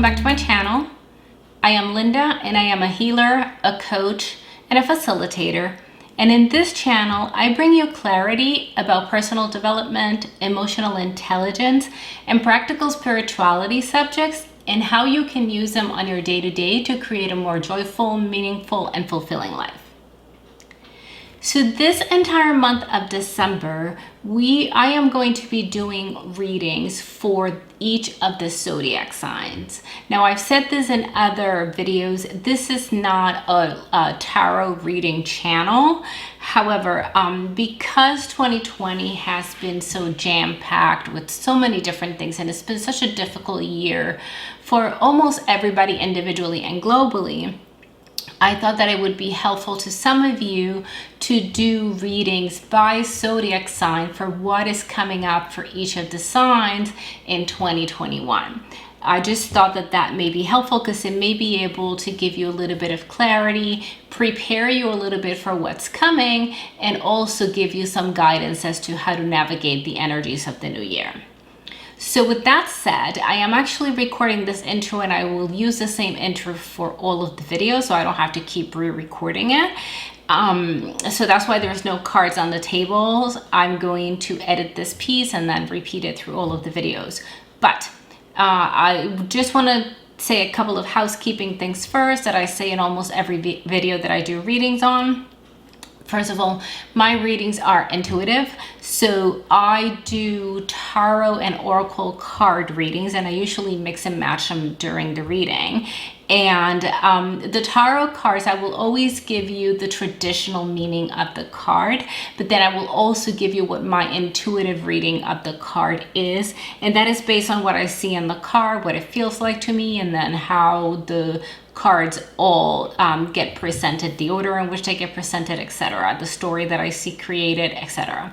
welcome back to my channel. I am Linda and I am a healer, a coach, and a facilitator. And in this channel, I bring you clarity about personal development, emotional intelligence, and practical spirituality subjects and how you can use them on your day-to-day to create a more joyful, meaningful, and fulfilling life. So this entire month of December, I am going to be doing readings for each of the zodiac signs. Now, I've said this in other videos. This is not a tarot reading channel. However, because 2020 has been so jam-packed with so many different things, and it's been such a difficult year for almost everybody individually and globally, I thought that it would be helpful to some of you to do readings by zodiac sign for what is coming up for each of the signs in 2021. I just thought that that may be helpful because it may be able to give you a little bit of clarity, prepare you a little bit for what's coming, and also give you some guidance as to how to navigate the energies of the new year. So with that said, I am actually recording this intro and I will use the same intro for all of the videos so I don't have to keep re-recording it. So that's why there's no cards on the tables. I'm going to edit this piece and then repeat it through all of the videos. But I just want to say a couple of housekeeping things first that I say in almost every video that I do readings on. First of all, my readings are intuitive. So I do tarot and oracle card readings, and I usually mix and match them during the reading. And the tarot cards, I will always give you the traditional meaning of the card, but then I will also give you what my intuitive reading of the card is. And that is based on what I see in the card, what it feels like to me, and then how the cards all get presented, the order in which they get presented, etc., the story that I see created, etc.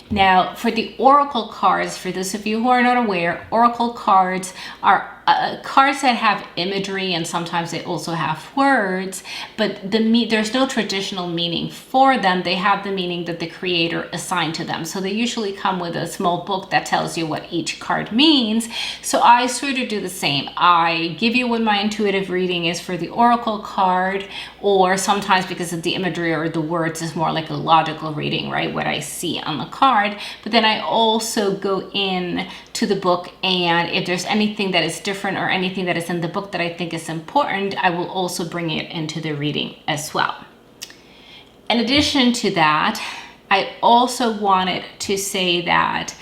Now, for the oracle cards, for those of you who are not aware, oracle cards are cards that have imagery, and sometimes they also have words, but there's no traditional meaning for them. They have the meaning that the creator assigned to them. So they usually come with a small book that tells you what each card means. So I sort of do the same. I give you what my intuitive reading is for the oracle card, or sometimes because of the imagery or the words is more like a logical reading, right? What I see on the card. But then I also go in to the book, and if there's anything that is different or anything that is in the book that I think is important, I will also bring it into the reading as well. In addition to that, I also wanted to say that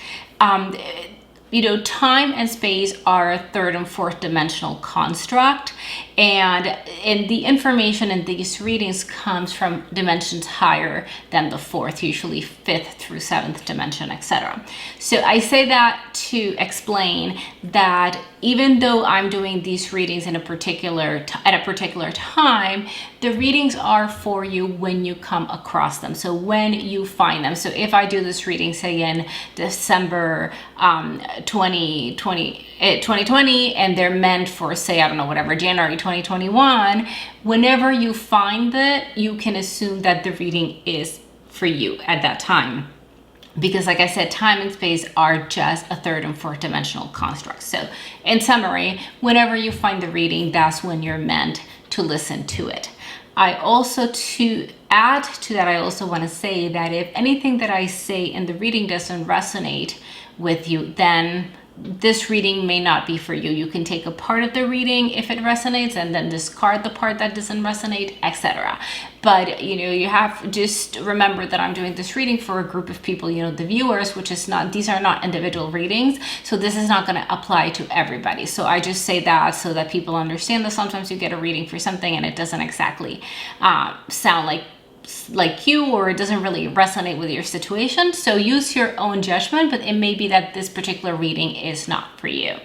time and space are a third and fourth dimensional construct, and the information in these readings comes from dimensions higher than the fourth, usually fifth through seventh dimension, etc. So I say that to explain that even though I'm doing these readings at a particular time, the readings are for you when you come across them. So when you find them. So if I do this reading, say in December 2020, and they're meant for, say, I don't know, whatever, January 2021, whenever you find it, you can assume that the reading is for you at that time. Because like I said, time and space are just a third and fourth dimensional construct. So in summary, whenever you find the reading, that's when you're meant to listen to it. I also, to add to that, I also want to say that if anything that I say in the reading doesn't resonate with you, then this reading may not be for you. You can take a part of the reading if it resonates and then discard the part that doesn't resonate, etc. But you have just remember that I'm doing this reading for a group of people, the viewers, which is not, these are not individual readings. So this is not going to apply to everybody. So I just say that so that people understand that sometimes you get a reading for something and it doesn't exactly sound like you, or it doesn't really resonate with your situation. So use your own judgment, but it may be that this particular reading is not for you.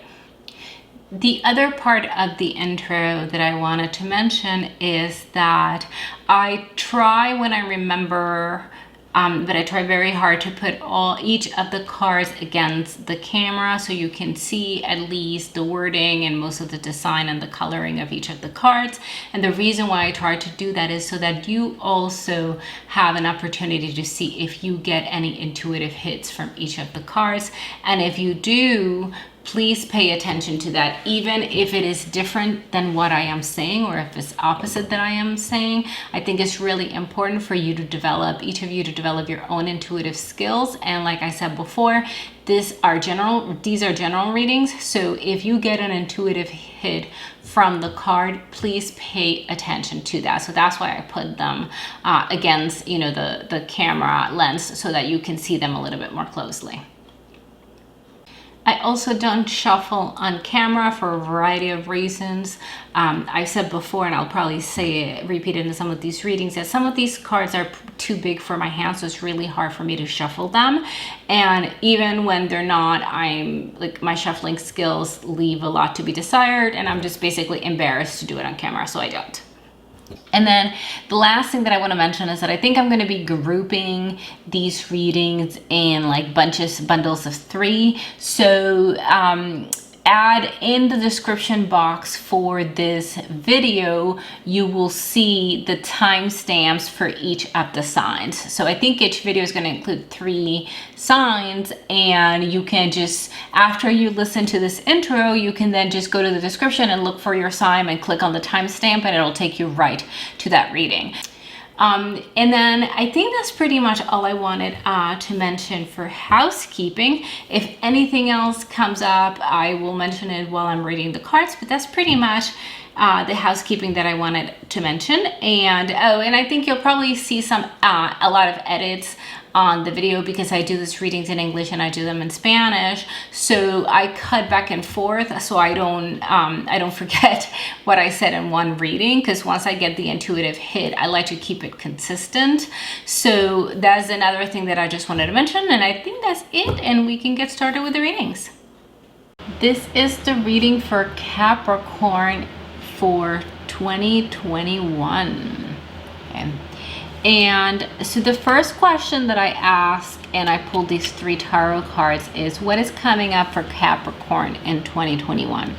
The other part of the intro that I wanted to mention is that I try when I remember but I try very hard to put each of the cards against the camera so you can see at least the wording and most of the design and the coloring of each of the cards. And the reason why I try to do that is so that you also have an opportunity to see if you get any intuitive hits from each of the cards. And if you do, please pay attention to that, even if it is different than what I am saying, or if it's opposite that I am saying. I think it's really important for you to develop, each of you to develop your own intuitive skills. And like I said before, these are general readings. So if you get an intuitive hit from the card, please pay attention to that. So that's why I put them against, you know, the camera lens, so that you can see them a little bit more closely. I also don't shuffle on camera for a variety of reasons. I've said before, and I'll probably repeat it in some of these readings, that some of these cards are too big for my hands, so it's really hard for me to shuffle them. And even when they're not, I'm like, my shuffling skills leave a lot to be desired, and I'm just basically embarrassed to do it on camera, so I don't. And then the last thing that I want to mention is that I think I'm going to be grouping these readings in like bundles of 3. So add in the description box for this video, you will see the timestamps for each of the signs. So I think each video is going to include 3 signs, and you can just, after you listen to this intro, you can then just go to the description and look for your sign and click on the timestamp, and it'll take you right to that reading. And then I think that's pretty much all I wanted to mention for housekeeping. If anything else comes up, I will mention it while I'm reading the cards, but that's pretty much the housekeeping that I wanted to mention. And and I think you'll probably see a lot of edits on the video, because I do these readings in English and I do them in Spanish, so I cut back and forth so I don't forget what I said in one reading, because once I get the intuitive hit, I like to keep it consistent. So that's another thing that I just wanted to mention, and I think that's it, and we can get started with the readings. This is the reading for Capricorn for 2021. Okay. And so the first question that I asked, and I pulled these 3 tarot cards, is what is coming up for Capricorn in 2021?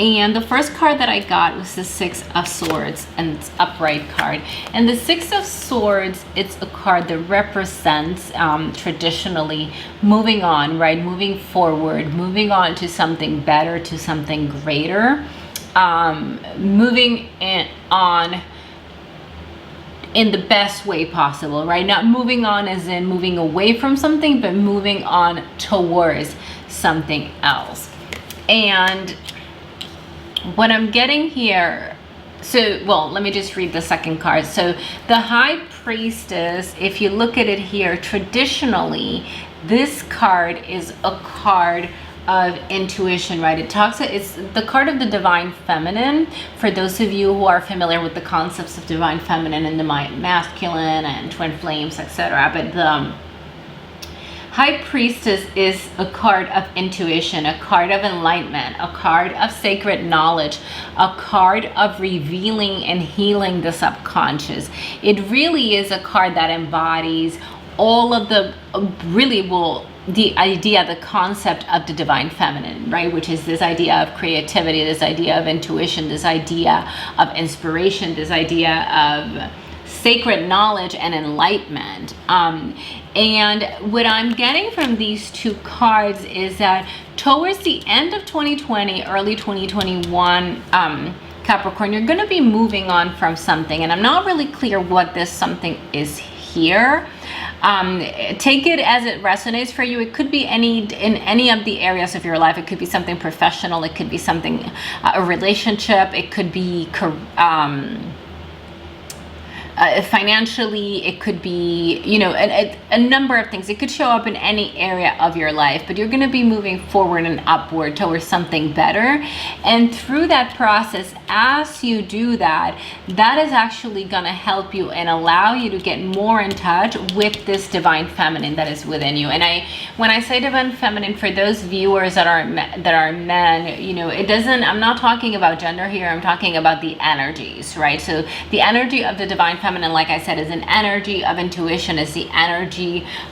And the first card that I got was the 6 of Swords, and it's upright card. And the 6 of Swords, it's a card that represents traditionally moving on, right? Moving forward, moving on to something better, to something greater, moving on in the best way possible, right? Not moving on as in moving away from something, but moving on towards something else. And what I'm getting here, well, let me just read the second card. So the High Priestess, if you look at it here, traditionally, this card is a card of intuition, right? It's the card of the divine feminine, for those of you who are familiar with the concepts of divine feminine and divine masculine and twin flames, etc. But the High Priestess is a card of intuition, a card of enlightenment, a card of sacred knowledge, a card of revealing and healing the subconscious. It really is a card that embodies all of the the concept of the divine feminine, right? Which is this idea of creativity, this idea of intuition, this idea of inspiration, this idea of sacred knowledge and enlightenment. And what I'm getting from these 2 cards is that towards the end of 2020, early 2021, Capricorn, you're going to be moving on from something, and I'm not really clear what this something is here. Take it as it resonates for you. It could be in any of the areas of your life. It could be something professional. It could be something, a relationship. It could be financially. It could be, you know, a number of things. It could show up in any area of your life, but you're going to be moving forward and upward towards something better. And through that process, as you do that, that is actually going to help you and allow you to get more in touch with this divine feminine that is within you. And when I say divine feminine, for those viewers that are men, you know, I'm not talking about gender here. I'm talking about the energies, right? So the energy of the divine feminine, like I said, is an energy of intuition, is the energy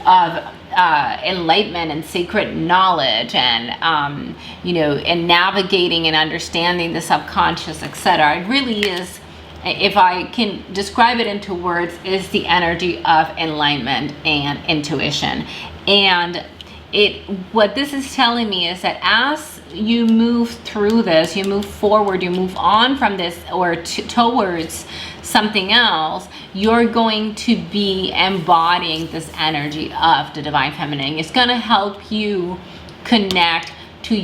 of enlightenment and sacred knowledge, and you know, and navigating and understanding the subconscious, etc. It really is, if I can describe it into words, is the energy of enlightenment and intuition. And what this is telling me is that as you move through this, you move forward, you move on from this or towards something else, you're going to be embodying this energy of the divine feminine. It's going to help you connect to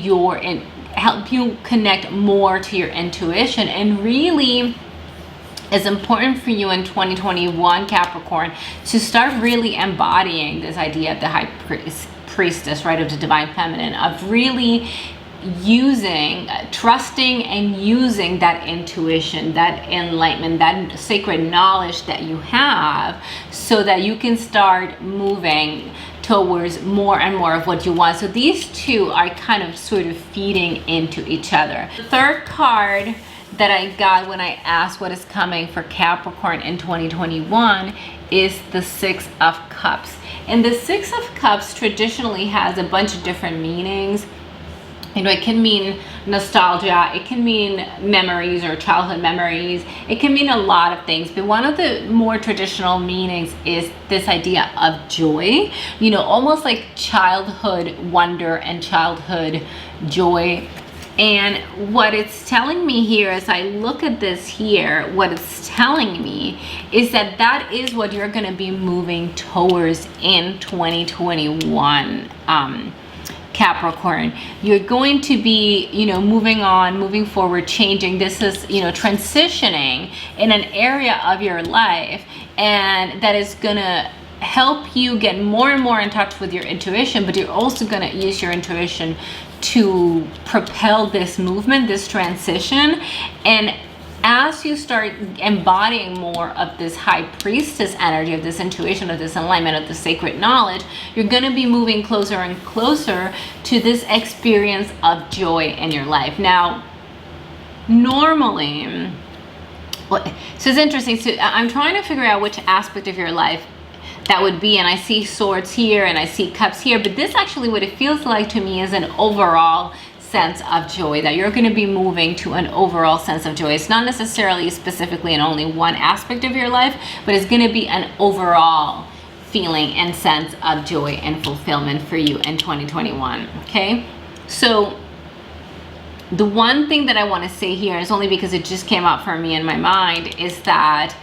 help you connect more to your intuition. And really, it's important for you in 2021, Capricorn, to start really embodying this idea of the high priestess, right, of the divine feminine, of really trusting and using that intuition, that enlightenment, that sacred knowledge that you have, so that you can start moving towards more and more of what you want. So these two are kind of sort of feeding into each other. The third card that I got when I asked what is coming for Capricorn in 2021 is the Six of Cups. And the Six of Cups traditionally has a bunch of different meanings. You know, it can mean nostalgia, it can mean memories or childhood memories, it can mean a lot of things, but one of the more traditional meanings is this idea of joy, you know, almost like childhood wonder and childhood joy. And what it's telling me here, as I look at this here, what it's telling me is that that is what you're going to be moving towards in 2021. Capricorn, you're going to be, you know, moving on, moving forward, changing. This is, you know, transitioning in an area of your life, and that is gonna help you get more and more in touch with your intuition, but you're also gonna use your intuition to propel this movement, this transition. And as you start embodying more of this high priestess energy, of this intuition, of this alignment, of the sacred knowledge, you're going to be moving closer and closer to this experience of joy in your life. Now, normally, so it's interesting. So I'm trying to figure out which aspect of your life that would be, and I see swords here and I see cups here, but this actually, what it feels like to me, is an overall sense of joy, that you're going to be moving to an overall sense of joy. It's not necessarily specifically in only one aspect of your life, but it's going to be an overall feeling and sense of joy and fulfillment for you in 2021. Okay, so the one thing that I want to say here is only because it just came up for me in my mind, is that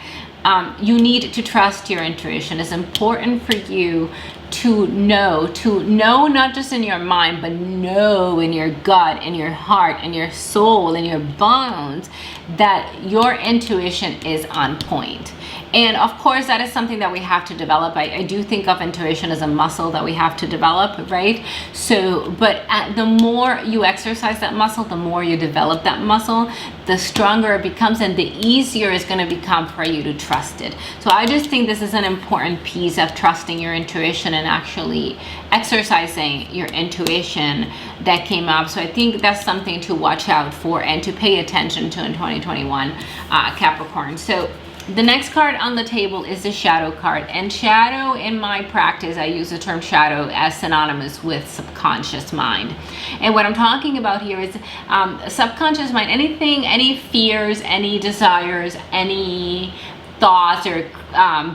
you need to trust your intuition. It's important for you to know not just in your mind, but know in your gut, in your heart, in your soul, in your bones, that your intuition is on point. And of course, that is something that we have to develop. I do think of intuition as a muscle that we have to develop, right? So, but the more you exercise that muscle, the more you develop that muscle, the stronger it becomes, and the easier it's going to become for you to trust it. So I just think this is an important piece of trusting your intuition and actually exercising your intuition that came up. So I think that's something to watch out for and to pay attention to in 2021, Capricorn. So the next card on the table is the shadow card. And shadow, in my practice, I use the term shadow as synonymous with subconscious mind. And what I'm talking about here is subconscious mind, anything, any fears, any desires, any thoughts or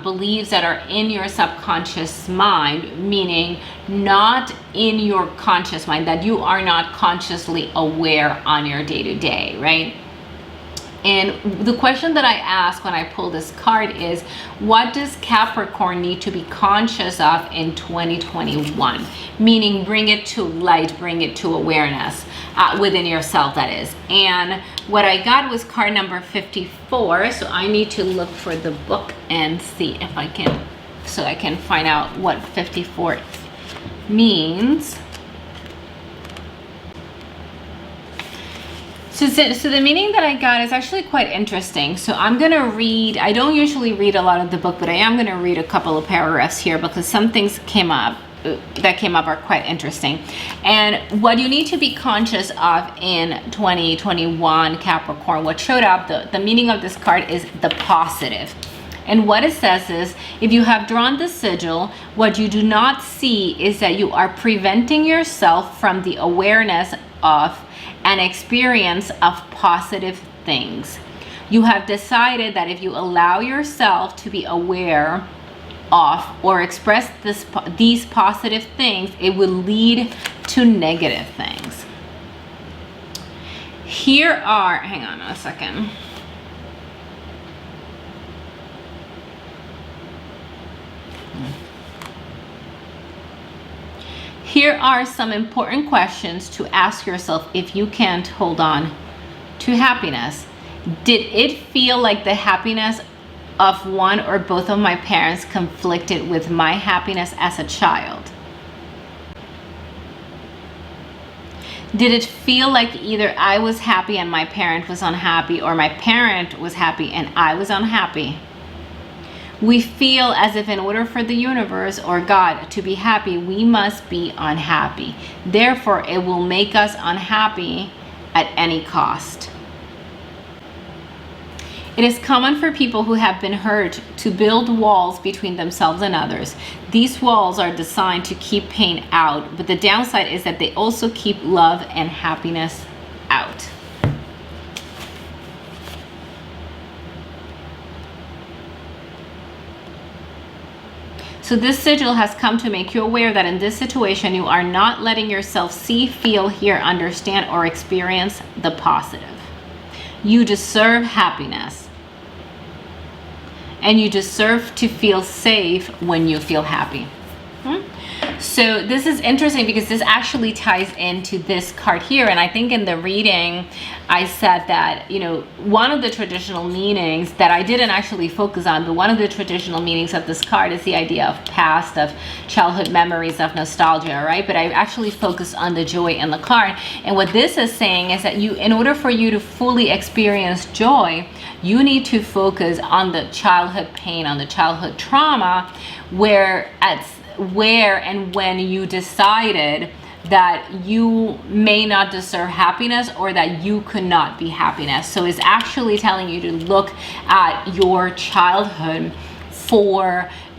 beliefs that are in your subconscious mind, meaning not in your conscious mind, that you are not consciously aware on your day-to-day, right? And the question that I ask when I pull this card is, what does Capricorn need to be conscious of in 2021? Meaning, bring it to light, bring it to awareness within yourself, that is. And what I got was card number 54. So I need to look for the book and see if I can, so I can find out what 54 means. So the meaning that I got is actually quite interesting. So I'm going to read, I don't usually read a lot of the book, but I am going to read a couple of paragraphs here because some things that came up are quite interesting. And what you need to be conscious of in 2021, Capricorn, what showed up, the meaning of this card is the positive. And what it says is, if you have drawn the sigil, what you do not see is that you are preventing yourself from the awareness of an experience of positive things. You have decided that if you allow yourself to be aware off or express these positive things, it will lead to negative things. Here are, hang on a second. Here are some important questions to ask yourself if you can't hold on to happiness. Did it feel like the happiness of one or both of my parents conflicted with my happiness as a child? Did it feel like either I was happy and my parent was unhappy, or my parent was happy and I was unhappy? We feel as if in order for the universe or God to be happy, we must be unhappy. Therefore, it will make us unhappy at any cost. It is common for people who have been hurt to build walls between themselves and others. These walls are designed to keep pain out, but the downside is that they also keep love and happiness out. So this sigil has come to make you aware that in this situation, you are not letting yourself see, feel, hear, understand, or experience the positive. You deserve happiness. And you deserve to feel safe when you feel happy. So this is interesting because this actually ties into this card here. And I think in the reading, I said that, you know, one of the traditional meanings that I didn't actually focus on, but one of the traditional meanings of this card is the idea of past, of childhood memories, of nostalgia, right? But I actually focused on the joy in the card. And what this is saying is that in order for you to fully experience joy, you need to focus on the childhood pain, on the childhood trauma, where and when you decided that you may not deserve happiness or that you could not be happiness. So it's actually telling you to look at your childhood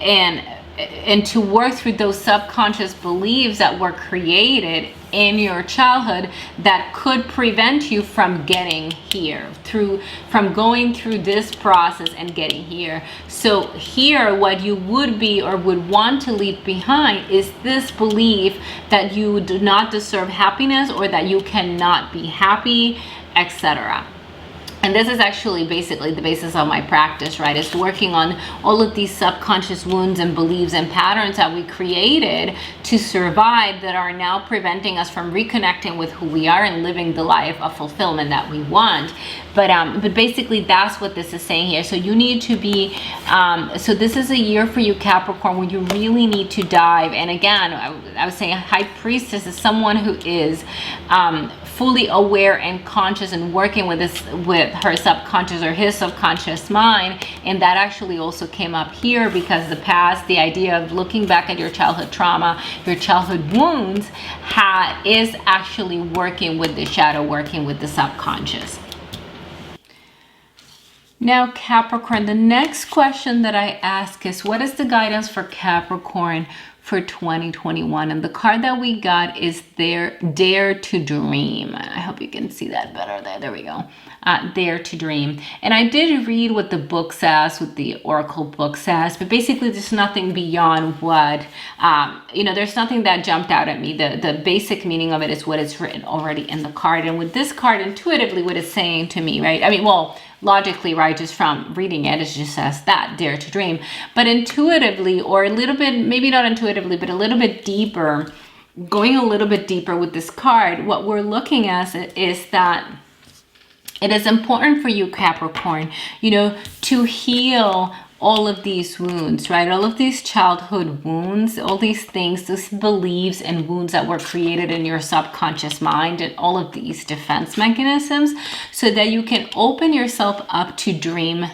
and to work through those subconscious beliefs that were created in your childhood that could prevent you from getting here, from going through this process and getting here. So here, what you would be or would want to leave behind is this belief that you do not deserve happiness or that you cannot be happy, etc. And this is actually basically the basis of my practice, right? It's working on all of these subconscious wounds and beliefs and patterns that we created to survive that are now preventing us from reconnecting with who we are and living the life of fulfillment that we want. But basically that's what this is saying here. So you need to be, so this is a year for you, Capricorn, where you really need to dive. And again, I was saying High Priestess is someone who is fully aware and conscious and working with her subconscious or his subconscious mind. And that actually also came up here because the past, the idea of looking back at your childhood trauma, your childhood wounds, is actually working with the shadow, working with the subconscious. Now, Capricorn, the next question that I ask is, what is the guidance for Capricorn for 2021? And the card that we got is Dare to Dream. I hope you can see that better there. There we go. Dare to Dream. And I did read what the book says, what the Oracle book says, but basically there's nothing beyond what, there's nothing that jumped out at me. The basic meaning of it is what is written already in the card. And with this card, intuitively, what it's saying to me, right? I mean, well, logically, right, just from reading it, it just says that, Dare to Dream. But intuitively, or a little bit, maybe not intuitively, but a little bit deeper, going a little bit deeper with this card, what we're looking at is that it is important for you, Capricorn, to heal all of these wounds, right? All of these childhood wounds, all these things, these beliefs and wounds that were created in your subconscious mind, and all of these defense mechanisms, so that you can open yourself up to dream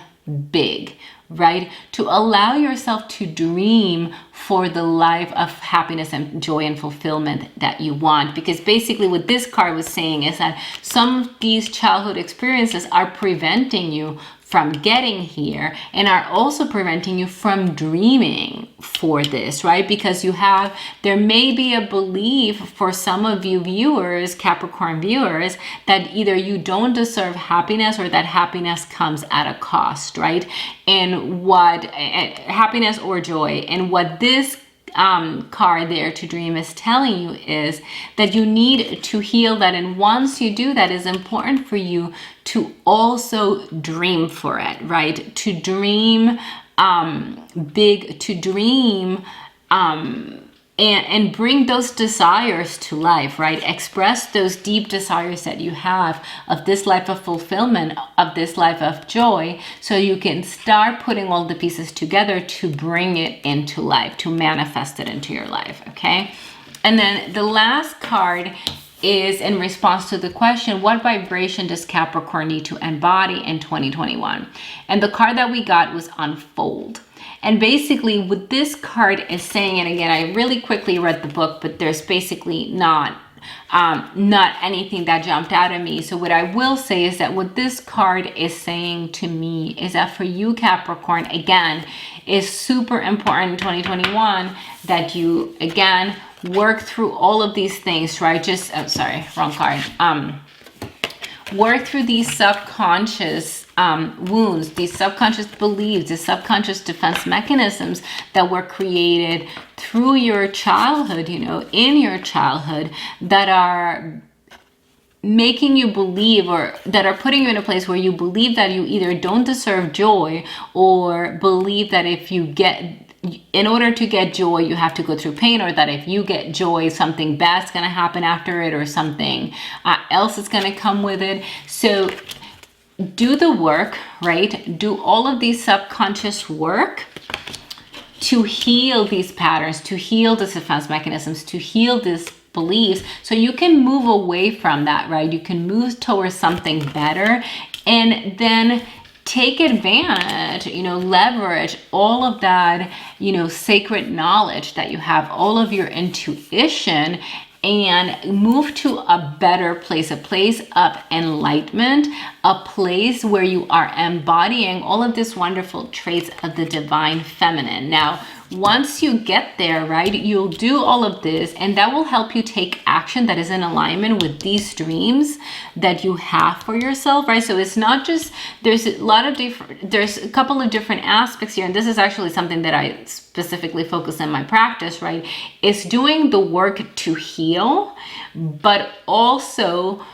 big, right? To allow yourself to dream for the life of happiness and joy and fulfillment that you want. Because basically what this card was saying is that some of these childhood experiences are preventing you from getting here and are also preventing you from dreaming for this, right? Because there may be a belief for some of you viewers, Capricorn viewers, that either you don't deserve happiness or that happiness comes at a cost, right? And what happiness or joy, and what this card there to dream is telling you is that you need to heal that, and once you do that, it's important for you to also dream for it, right? To dream big, to dream and bring those desires to life, right? Express those deep desires that you have of this life of fulfillment, of this life of joy, so you can start putting all the pieces together to bring it into life, to manifest it into your life, okay? And then the last card is in response to the question, what vibration does Capricorn need to embody in 2021? And the card that we got was Unfold. And basically what this card is saying, and again, I really quickly read the book, but there's basically not anything that jumped out at me. So what I will say is that what this card is saying to me is that for you, Capricorn, again, is super important in 2021 that you, again, work through all of these things, right? Sorry, wrong card. Work through these subconscious wounds, these subconscious beliefs, these subconscious defense mechanisms that were created through your childhood, in your childhood, that are making you believe, or that are putting you in a place where you believe that you either don't deserve joy, or believe that in order to get joy, you have to go through pain, or that if you get joy, something bad's going to happen after it, or something else is going to come with it. So do the work, right? Do all of these subconscious work to heal these patterns, to heal these defense mechanisms, to heal these beliefs, so you can move away from that, right? You can move towards something better, and then take advantage, leverage all of that, sacred knowledge that you have, all of your intuition, and move to a better place, a place of enlightenment, a place where you are embodying all of these wonderful traits of the divine feminine. Now, once you get there, right, you'll do all of this, and that will help you take action that is in alignment with these dreams that you have for yourself, right? So it's not just, there's a couple of different aspects here, and this is actually something that I specifically focus in my practice, right? It's doing the work to heal, but also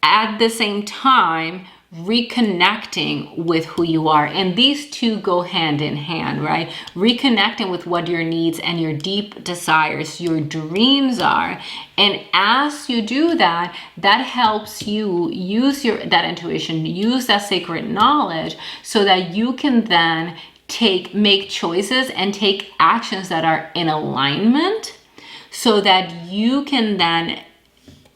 at the same time, reconnecting with who you are. And these two go hand in hand, right? Reconnecting with what your needs and your deep desires, your dreams are. And as you do that, that helps you use that intuition, use that sacred knowledge, so that you can then make choices and take actions that are in alignment, so that you can then,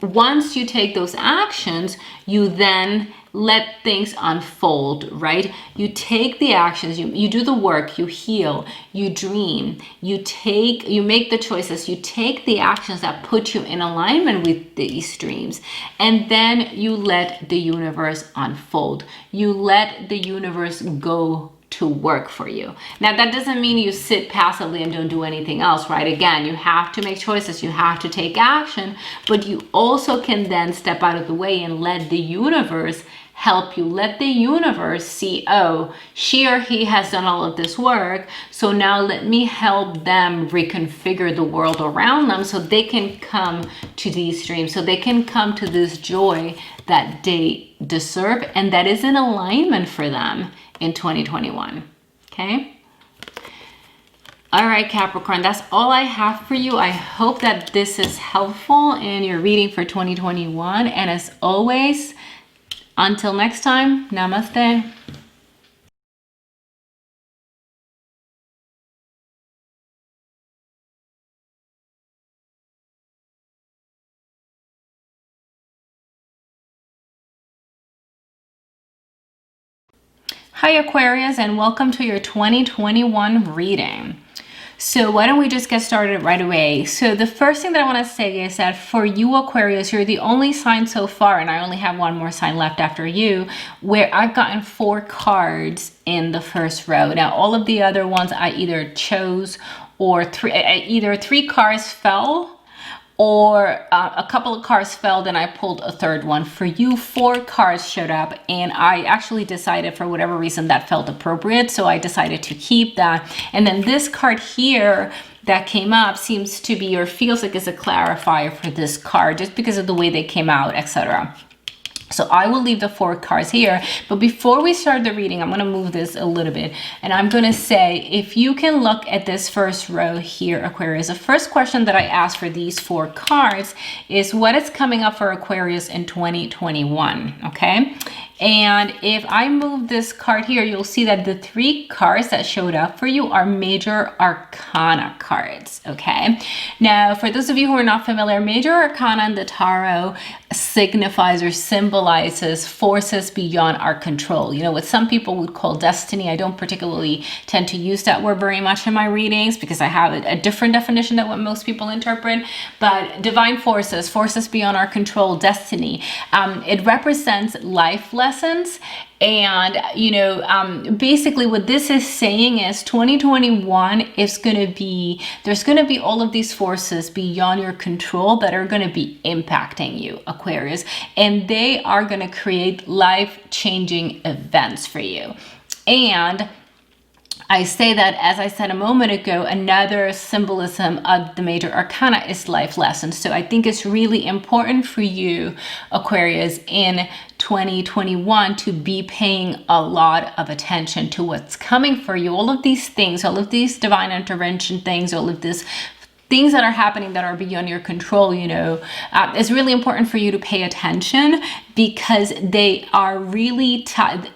once you take those actions, you then let things unfold, right? You take the actions, you do the work, you heal, you dream, you make the choices, you take the actions that put you in alignment with these dreams, and then you let the universe unfold. You let the universe go to work for you. Now, that doesn't mean you sit passively and don't do anything else, right? Again, you have to make choices, you have to take action, but you also can then step out of the way and let the universe help you. Let the universe see, oh, she or he has done all of this work, so now let me help them reconfigure the world around them so they can come to these dreams, so they can come to this joy that they deserve and that is in alignment for them in 2021. Okay? All right, Capricorn, that's all I have for you. I hope that this is helpful in your reading for 2021. And as always, until next time, namaste. Hi, Aquarius, and welcome to your 2021 reading. So why don't we just get started right away? So the first thing that I want to say is that for you, Aquarius, you're the only sign so far, and I only have one more sign left after you, where I've gotten 4 cards in the first row. Now, all of the other ones I either chose or either 3 cards fell, or a couple of cards fell, then I pulled a third one. For you, 4 cards showed up, and I actually decided for whatever reason that felt appropriate, so I decided to keep that. And then this card here that came up seems to be, or feels like it's a clarifier for this card, just because of the way they came out, etc. So I will leave the 4 cards here, but before we start the reading, I'm going to move this a little bit, and I'm going to say, if you can look at this first row here, Aquarius, the first question that I asked for these 4 cards is what is coming up for Aquarius in 2021, okay? And if I move this card here, you'll see that the 3 cards that showed up for you are major arcana cards, okay? Now, for those of you who are not familiar, major arcana in the tarot signifies or symbolizes forces beyond our control. You know, what some people would call destiny. I don't particularly tend to use that word very much in my readings because I have a different definition than what most people interpret. But divine forces, forces beyond our control, destiny. It represents life lessons. And, you know, basically what this is saying is 2021 is going to be, there's going to be all of these forces beyond your control that are going to be impacting you, Aquarius, and they are going to create life-changing events for you. And I say that, as I said a moment ago, another symbolism of the major arcana is life lessons. So I think it's really important for you, Aquarius, in 2021 to be paying a lot of attention to what's coming for you. All of these things, all of these divine intervention things, all of this things that are happening that are beyond your control, you know, it's really important for you to pay attention because they are really tied.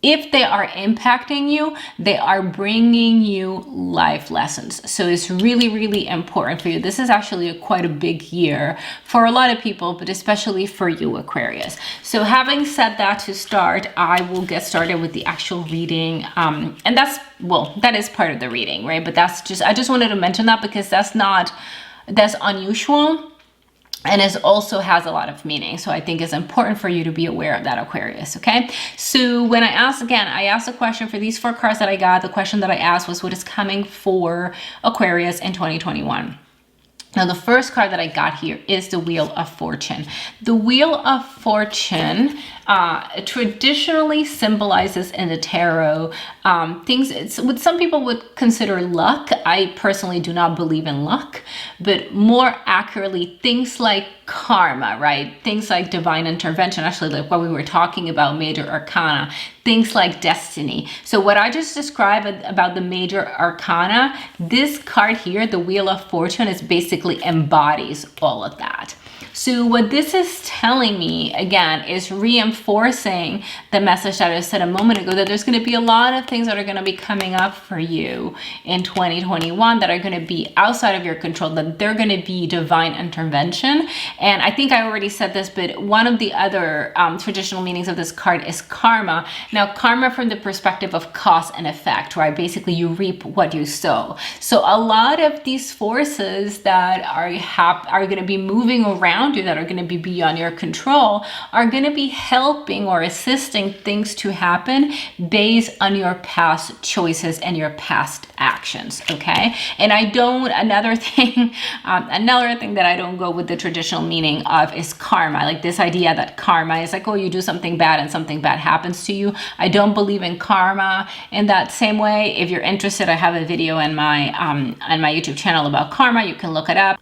If they are impacting you, they are bringing you life lessons. So it's really, really important for you. This is actually quite a big year for a lot of people, but especially for you, Aquarius. So having said that, to start, I will get started with the actual reading. And that's, well, that is part of the reading, right? But that's just, I just wanted to mention that because that's unusual. And it also has a lot of meaning. So I think it's important for you to be aware of that, Aquarius, okay? So when I asked a question for these 4 cards that I got. The question that I asked was what is coming for Aquarius in 2021? Now, the first card that I got here is the Wheel of Fortune. The Wheel of Fortune traditionally symbolizes in the tarot things, it's what some people would consider luck. I personally do not believe in luck, but more accurately, things like karma, right? Things like divine intervention, actually like what we were talking about, major arcana, things like destiny. So what I just described about the major arcana, this card here, the Wheel of Fortune, is basically embodies all of that. So what this is telling me, again, is reinforcing the message that I said a moment ago, that there's going to be a lot of things that are going to be coming up for you in 2021 that are going to be outside of your control, that they're going to be divine intervention. And I think I already said this, but one of the other traditional meanings of this card is karma. Now, karma from the perspective of cause and effect, right? Basically, you reap what you sow. So a lot of these forces that are going to be moving around you, that are going to be beyond your control, are going to be helping or assisting things to happen based on your past choices and your past actions, okay? And another thing that I don't go with the traditional meaning of is karma. Like this idea that karma is like, oh, you do something bad and something bad happens to you. I don't believe in karma in that same way. If you're interested, I have a video on my YouTube channel about karma. You can look it up.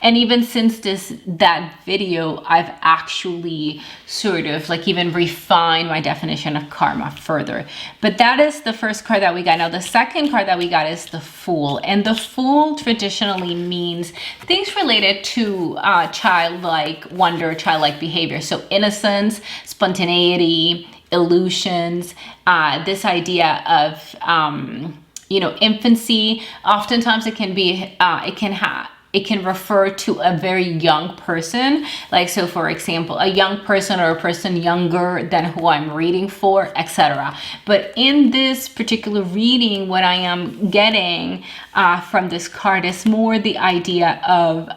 And even since that video, I've actually sort of like even refined my definition of karma further. But that is the first card that we got. Now, the second card that we got is the Fool. And the Fool traditionally means things related to childlike wonder, childlike behavior. So innocence, spontaneity, illusions, this idea of, infancy. Oftentimes it can it can refer to a very young person. Like, so for example, a young person or a person younger than who I'm reading for, etc. But in this particular reading, what I am getting from this card is more the idea of,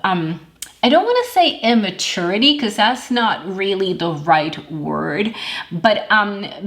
I don't want to say immaturity, because that's not really the right word, but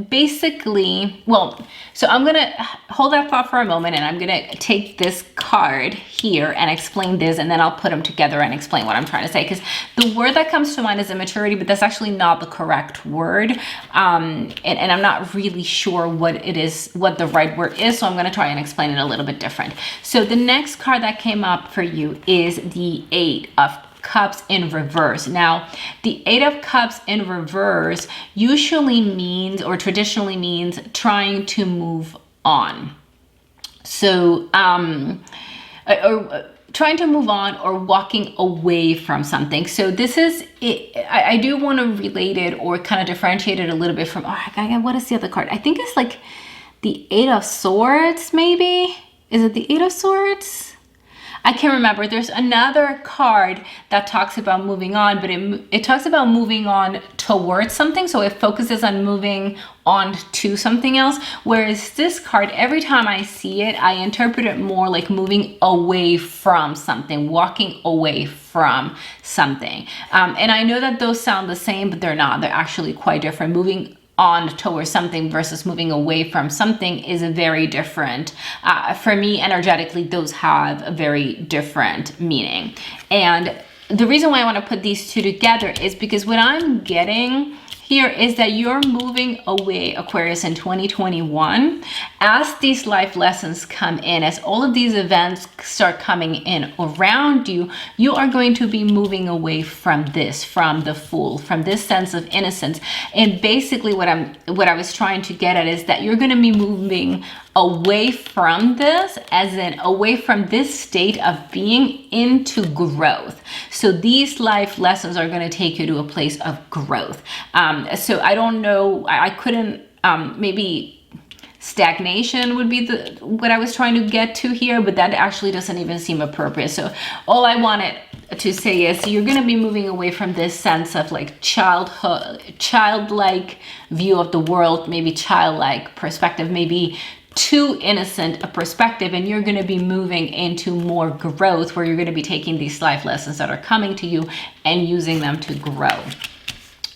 basically, well, so I'm going to hold that thought for a moment, and I'm going to take this card here and explain this, and then I'll put them together and explain what I'm trying to say, because the word that comes to mind is immaturity, but that's actually not the correct word, and I'm not really sure what it is, what the right word is, so I'm going to try and explain it a little bit different. So the next card that came up for you is the 8 of Cups in reverse. Now, the 8 of Cups in reverse usually means, or traditionally means, trying to move on. So, or trying to move on or walking away from something. So this is it. I do want to relate it or kind of differentiate it a little bit from, what is the other card? I think it's like the 8 of Swords, maybe? Is it the 8 of Swords? I can't remember. There's another card that talks about moving on, but it talks about moving on towards something. So it focuses on moving on to something else. Whereas this card, every time I see it, I interpret it more like moving away from something, walking away from something. And I know that those sound the same, but they're not. They're actually quite different. Moving on towards something versus moving away from something is a very different, for me energetically, those have a very different meaning. And the reason why I want to put these two together is because what I'm getting here is that you're moving away, Aquarius, in 2021. As these life lessons come in, as all of these events start coming in around you, you are going to be moving away from this, from the Fool, from this sense of innocence. And basically what I was trying to get at is that you're going to be moving away from this, as in away from this state of being, into growth. So these life lessons are going to take you to a place of growth. So I don't know, I couldn't, maybe stagnation would be what I was trying to get to here, but that actually doesn't even seem appropriate. So all I wanted to say is you're going to be moving away from this sense of like childlike view of the world, maybe childlike perspective, maybe too innocent a perspective, and you're going to be moving into more growth, where you're going to be taking these life lessons that are coming to you and using them to grow.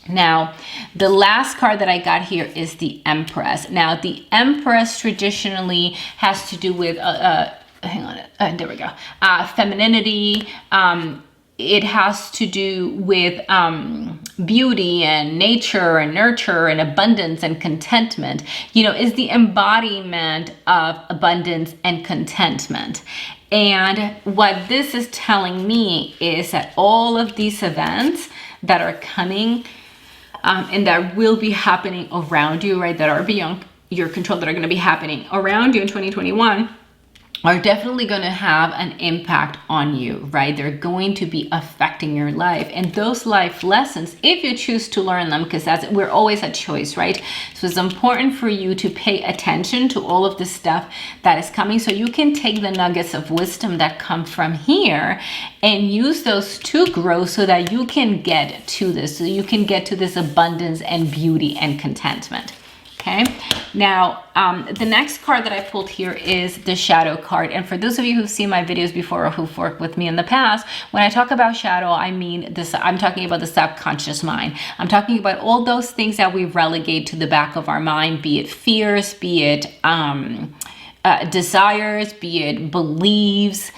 Now, the last card that I got here is the Empress. Now, the Empress traditionally has to do with, there we go, femininity. It has to do with beauty and nature and nurture and abundance and contentment. You know, is the embodiment of abundance and contentment. And what this is telling me is that all of these events that are coming and that will be happening around you, right, that are beyond your control, that are going to be happening around you in 2021, are definitely going to have an impact on you, right? They're going to be affecting your life. And those life lessons, if you choose to learn them, because we're always a choice, right? So it's important for you to pay attention to all of the stuff that is coming, so you can take the nuggets of wisdom that come from here and use those to grow, so that you can get to this, so you can get to this abundance and beauty and contentment. Okay, now the next card that I pulled here is the Shadow card. And for those of you who've seen my videos before or who've worked with me in the past, when I talk about shadow, I mean this. I'm talking about the subconscious mind. I'm talking about all those things that we relegate to the back of our mind, be it fears, be it desires, be it beliefs,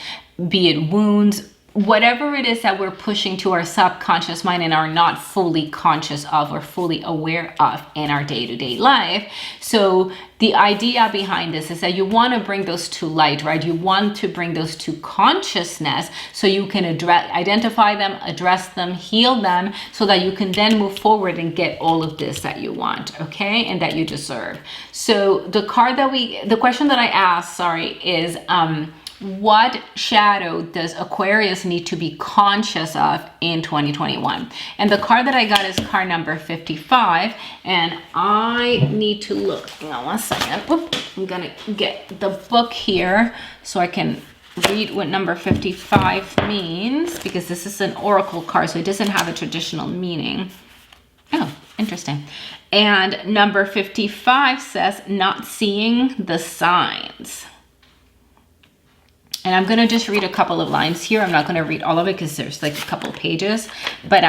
be it wounds. Whatever it is that we're pushing to our subconscious mind and are not fully conscious of or fully aware of in our day-to-day life. So the idea behind this is that you want to bring those to light, right? You want to bring those to consciousness, so you can identify them, address them, heal them, so that you can then move forward and get all of this that you want, okay? And that you deserve. So the question that I asked, is, what shadow does Aquarius need to be conscious of in 2021? And the card that I got is card number 55. And I need to look. Hang on one second. Oop, I'm going to get the book here so I can read what number 55 means, because this is an oracle card, so it doesn't have a traditional meaning. Oh, interesting. And number 55 says, not seeing the signs. And I'm going to just read a couple of lines here. I'm not going to read all of it because there's like a couple of pages. But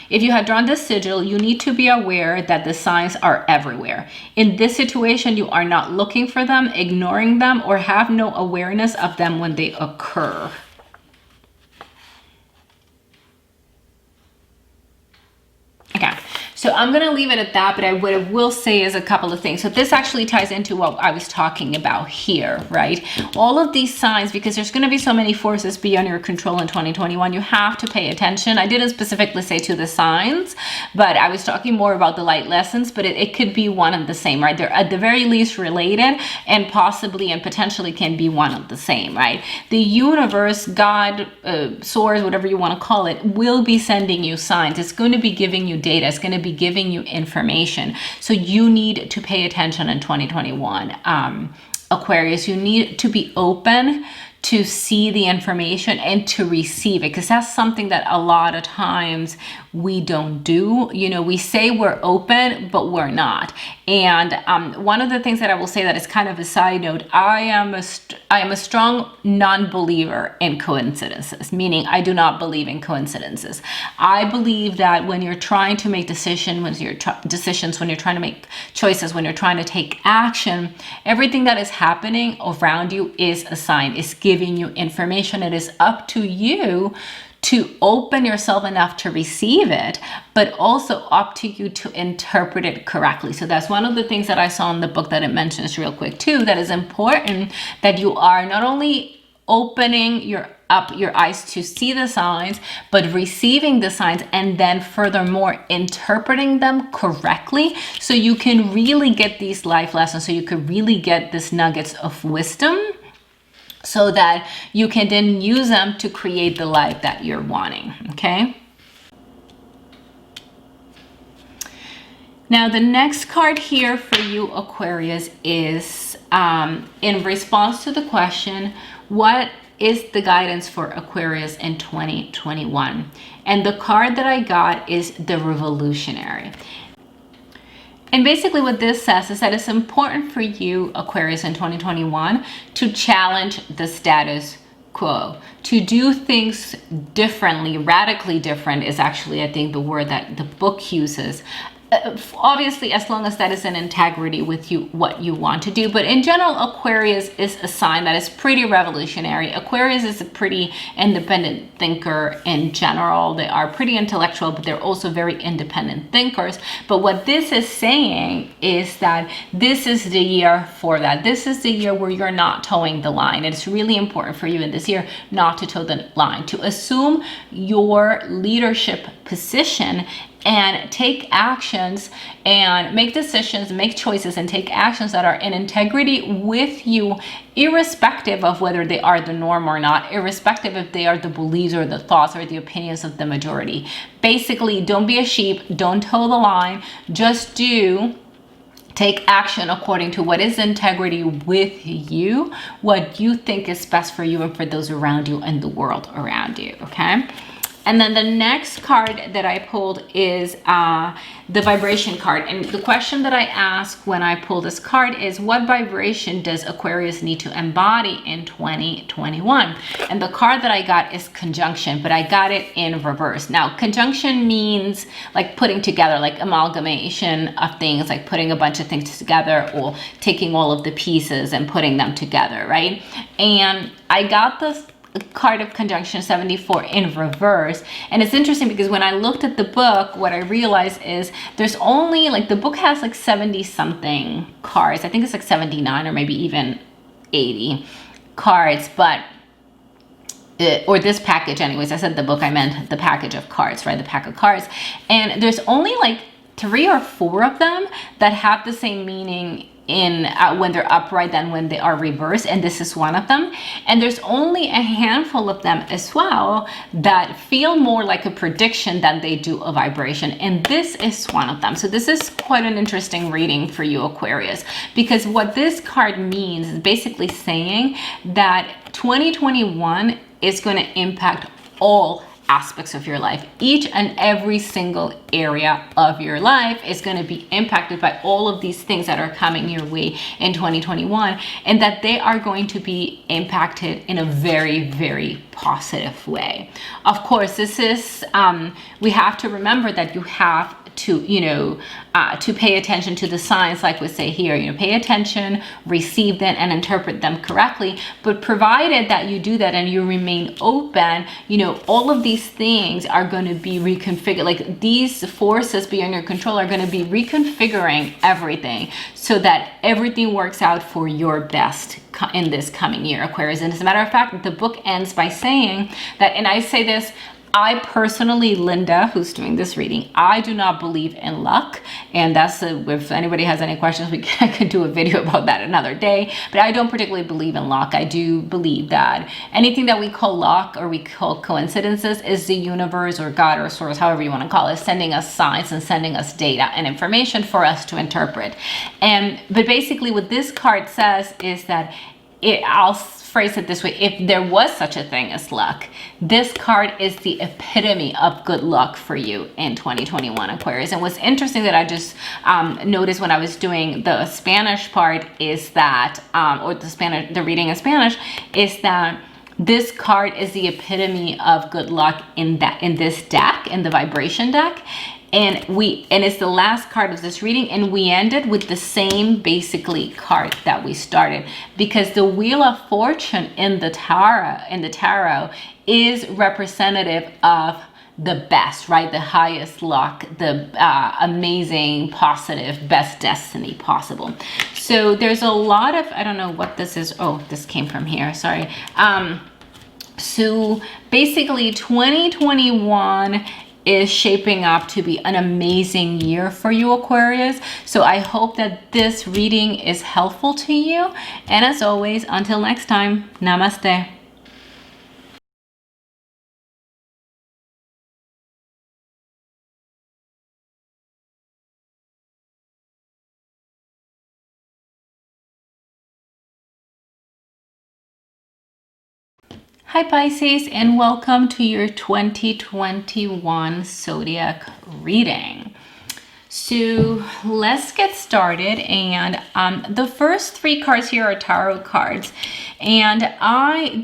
if you had drawn this sigil, you need to be aware that the signs are everywhere. In this situation, you are not looking for them, ignoring them, or have no awareness of them when they occur. Okay, so I'm going to leave it at that, but what I will say is a couple of things. So this actually ties into what I was talking about here, right? All of these signs, because there's going to be so many forces beyond your control in 2021, you have to pay attention. I didn't specifically say to the signs, but I was talking more about the light lessons, but it could be one and the same, right? They're at the very least related, and possibly and potentially can be one and the same, right? The universe, God, source, whatever you want to call it, will be sending you signs. It's going to be giving you data. It's going to be giving you information. So you need to pay attention in 2021. Aquarius, you need to be open to see the information and to receive it, because that's something that a lot of times we don't do. You know, we say we're open, but we're not. And one of the things that I will say that is kind of a side note, I am a strong non-believer in coincidences, meaning I do not believe in coincidences. I believe that when you're trying to make decisions, when you're trying to make choices, when you're trying to take action, everything that is happening around you is a sign. It's giving you information. It is up to you to open yourself enough to receive it, but also up to you to interpret it correctly. So that's one of the things that I saw in the book that it mentions real quick too, that is important, that you are not only opening your eyes to see the signs, but receiving the signs, and then furthermore interpreting them correctly, so you can really get these life lessons, so you could really get these nuggets of wisdom, so that you can then use them to create the life that you're wanting, okay? Now, the next card here for you, Aquarius, is in response to the question, what is the guidance for Aquarius in 2021? And the card that I got is the Revolutionary. And basically what this says is that it's important for you, Aquarius, in 2021 to challenge the status quo, to do things differently. Radically different is actually, I think, the word that the book uses. Obviously, as long as that is in integrity with you, what you want to do. But in general, Aquarius is a sign that is pretty revolutionary. Aquarius is a pretty independent thinker in general. They are pretty intellectual, but they're also very independent thinkers. But what this is saying is that this is the year for that. This is the year where you're not towing the line. It's really important for you in this year not to toe the line, to assume your leadership position and take actions and make decisions, make choices, and take actions that are in integrity with you, irrespective of whether they are the norm or not, irrespective if they are the beliefs or the thoughts or the opinions of the majority. Basically, don't be a sheep, don't toe the line, just take action according to what is integrity with you, what you think is best for you and for those around you and the world around you, okay? And then the next card that I pulled is the vibration card. And the question that I ask when I pull this card is, what vibration does Aquarius need to embody in 2021? And the card that I got is conjunction, but I got it in reverse. Now, conjunction means like putting together, like amalgamation of things, like putting a bunch of things together or taking all of the pieces and putting them together, right? And I got this card of conjunction 74 in reverse. And it's interesting because when I looked at the book, what I realized is there's only, like, the book has like 70 something cards. I think it's like 79 or maybe even 80 cards, but or this package anyways. I said the book, I meant the package of cards, right? The pack of cards. And there's only like 3 or 4 of them that have the same meaning in when they're upright than when they are reversed, and this is one of them. And there's only a handful of them as well that feel more like a prediction than they do a vibration, and this is one of them. So this is quite an interesting reading for you, Aquarius, because what this card means is basically saying that 2021 is going to impact all aspects of your life. Each and every single area of your life is going to be impacted by all of these things that are coming your way in 2021, and that they are going to be impacted in a very, very positive way. Of course, this is, we have to remember that you have to, to pay attention to the signs, like we say here, pay attention, receive them, and interpret them correctly. But provided that you do that and you remain open, all of these things are going to be reconfigured. Like, these forces beyond your control are going to be reconfiguring everything so that everything works out for your best in this coming year, Aquarius. And as a matter of fact, the book ends by saying that, and I say this, I personally, Linda, who's doing this reading, I do not believe in luck. And that's, if anybody has any questions, I could do a video about that another day. But I don't particularly believe in luck. I do believe that anything that we call luck or we call coincidences is the universe or God or source, however you want to call it, sending us signs and sending us data and information for us to interpret. But basically what this card says is that I'll phrase it this way: if there was such a thing as luck, this card is the epitome of good luck for you in 2021, Aquarius. And what's interesting that I just noticed when I was doing the Spanish part is that, or the reading in Spanish, is that this card is the epitome of good luck in this deck, in the vibration deck. And it's the last card of this reading, and we ended with the same basically card that we started, because the Wheel of Fortune in the tarot is representative of the best, right? The highest luck, the amazing, positive, best destiny possible. So there's a lot of, I don't know what this is. Oh, this came from here. Sorry. So basically 2021 is shaping up to be an amazing year for you, Aquarius. So I hope that this reading is helpful to you. And as always, until next time, namaste. Hi Pisces, and welcome to your 2021 zodiac reading. So let's get started. And the first three cards here are tarot cards, and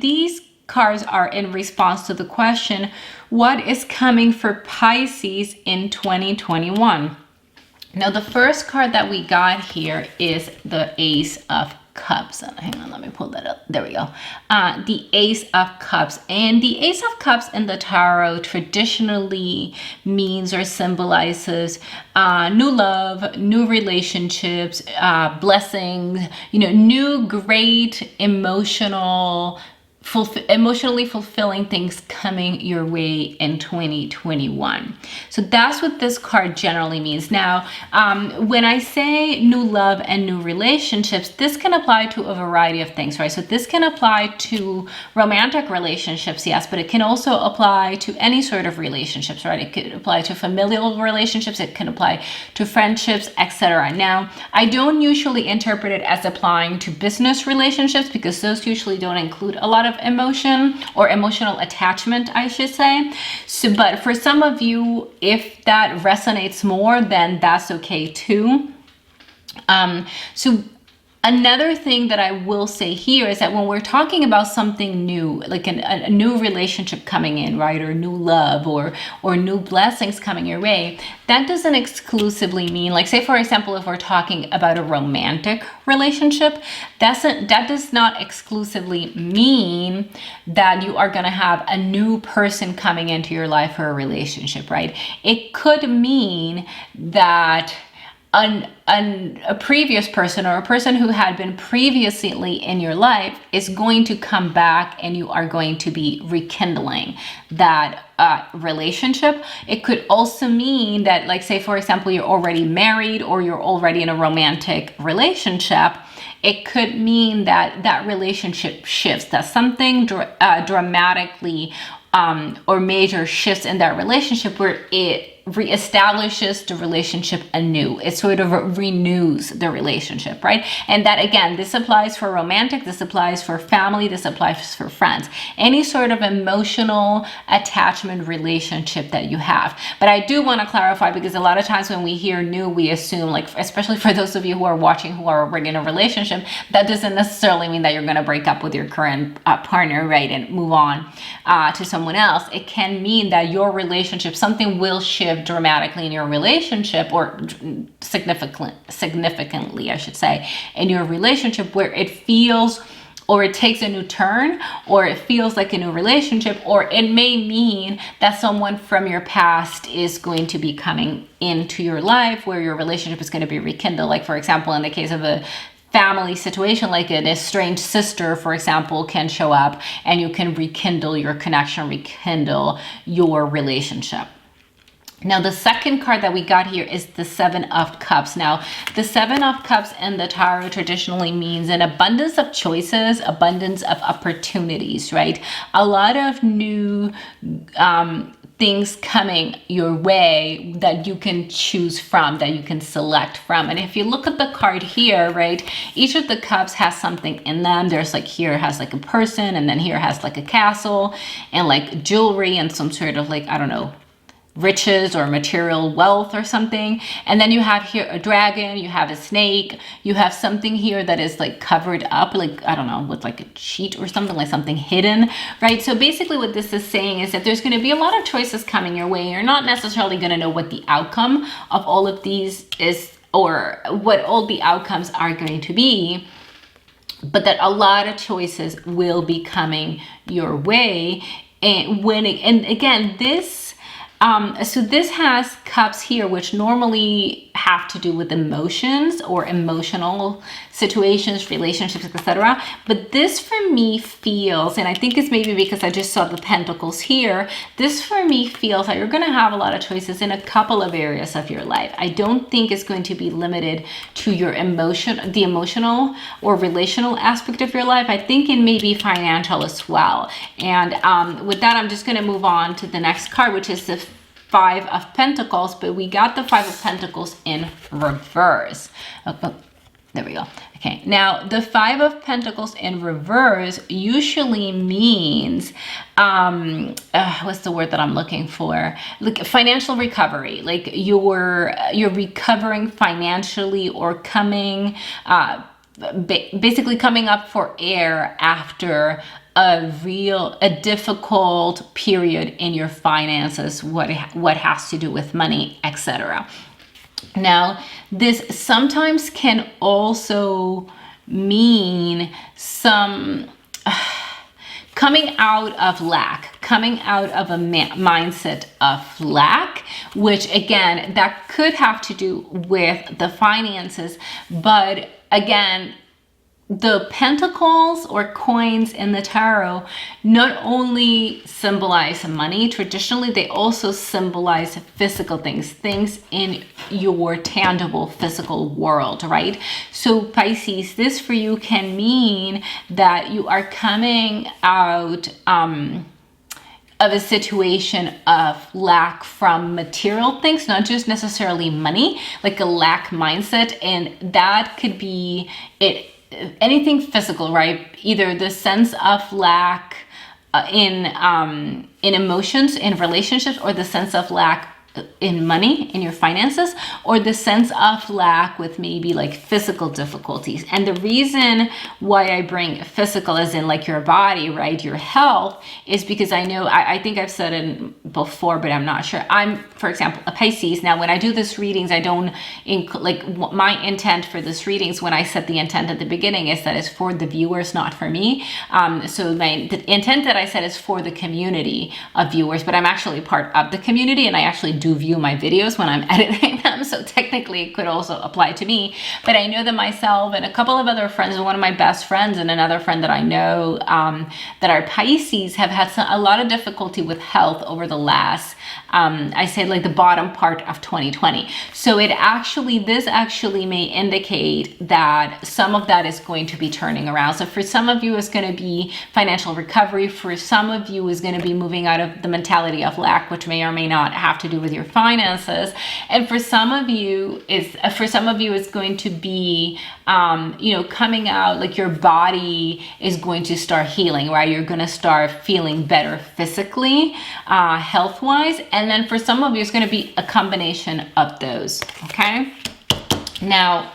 these cards are in response to the question, what is coming for Pisces in 2021? Now, the first card that we got here is the Ace of Cups. Hang on, let me pull that up. There we go. The Ace of Cups. And the Ace of Cups in the tarot traditionally means or symbolizes new love, new relationships, blessings, new great emotionally fulfilling things coming your way in 2021. So that's what this card generally means. Now, when I say new love and new relationships, this can apply to a variety of things, right? So this can apply to romantic relationships, yes, but it can also apply to any sort of relationships, right? It could apply to familial relationships, it can apply to friendships, etc. Now, I don't usually interpret it as applying to business relationships, because those usually don't include a lot of emotion or emotional attachment, I should say. So, but for some of you, if that resonates more, then that's okay too. So another thing that I will say here is that when we're talking about something new, like a new relationship coming in, right, or new love or new blessings coming your way, that doesn't exclusively mean, like, say for example, if we're talking about a romantic relationship, that does not exclusively mean that you are going to have a new person coming into your life for a relationship, right? It could mean that a previous person or a person who had been previously in your life is going to come back, and you are going to be rekindling that relationship. It could also mean that, like, say for example, you're already married or you're already in a romantic relationship. It could mean that that relationship shifts, that something dramatically or major shifts in that relationship where it reestablishes the relationship anew. It sort of renews the relationship, right? And that, again, this applies for romantic, this applies for family, this applies for friends, any sort of emotional attachment relationship that you have. But I do want to clarify, because a lot of times when we hear new, we assume, like, especially for those of you who are watching who are already in a relationship, that doesn't necessarily mean that you're going to break up with your current partner, right, and move on to someone else. It can mean that your relationship, something will shift dramatically in your relationship, or significantly, I should say, in your relationship, where it feels, or it takes a new turn, or it feels like a new relationship, or it may mean that someone from your past is going to be coming into your life, where your relationship is going to be rekindled. Like, for example, in the case of a family situation, like an estranged sister, for example, can show up, and you can rekindle your connection, rekindle your relationship. Now, the second card that we got here is the Seven of Cups. Now, the Seven of Cups in the tarot traditionally means an abundance of choices, abundance of opportunities, right? A lot of new things coming your way that you can choose from, that you can select from. And if you look at the card here, right, each of the cups has something in them. There's like, here has like a person, and then here has like a castle, and like jewelry, and some sort of like, I don't know, riches or material wealth or something. And then you have here a dragon, you have a snake, you have something here that is like covered up, like, I don't know, with like a sheet or something, like something hidden, right? So basically what this is saying is that there's going to be a lot of choices coming your way. You're not necessarily going to know what the outcome of all of these is, or what all the outcomes are going to be, but that a lot of choices will be coming your way. And again, this so this has cups here, which normally have to do with emotions or emotional situations, relationships, etc. But this for me feels, and I think it's maybe because I just saw the pentacles here, this for me feels like you're going to have a lot of choices in a couple of areas of your life. I don't think it's going to be limited to your the emotional or relational aspect of your life. I think it may be financial as well. And with that, I'm just going to move on to the next card, which is the Five of Pentacles, but we got the Five of Pentacles in reverse. Oh, there we go. Okay, now the Five of Pentacles in reverse usually means, what's the word that I'm looking for? Like financial recovery, like you're recovering financially, or coming, basically coming up for air after a difficult period in your finances, what has to do with money, etc. Now, this sometimes can also mean some coming out of lack, coming out of a mindset of lack, which again, that could have to do with the finances, but again, the pentacles or coins in the tarot not only symbolize money. Traditionally, they also symbolize physical things in your tangible physical world, right? So Pisces, this for you can mean that you are coming out of a situation of lack from material things, not just necessarily money, like a lack mindset. And that could be anything physical, right? Either the sense of lack in emotions, in relationships, or the sense of lack in money, in your finances, or the sense of lack with maybe like physical difficulties. And the reason why I bring physical as in like your body, right, your health, is because I know, I think I've said it before, but I'm not sure. I'm, for example, a Pisces. Now, when I do this readings, I don't like my intent for this readings, when I set the intent at the beginning, is that it's for the viewers, not for me. So the intent that I set is for the community of viewers, but I'm actually part of the community, and I actually do view my videos when I'm editing them, so technically it could also apply to me. But I know that myself and a couple of other friends, and one of my best friends and another friend that I know that are Pisces, have had a lot of difficulty with health over the last, I say like the bottom part of 2020. So this actually may indicate that some of that is going to be turning around. So for some of you, it's going to be financial recovery. For some of you, is going to be moving out of the mentality of lack, which may or may not have to do with your finances. And for some of you, it's going to be, coming out like your body is going to start healing, right? You're going to start feeling better physically, health-wise. And then for some of you, it's going to be a combination of those, okay? Now,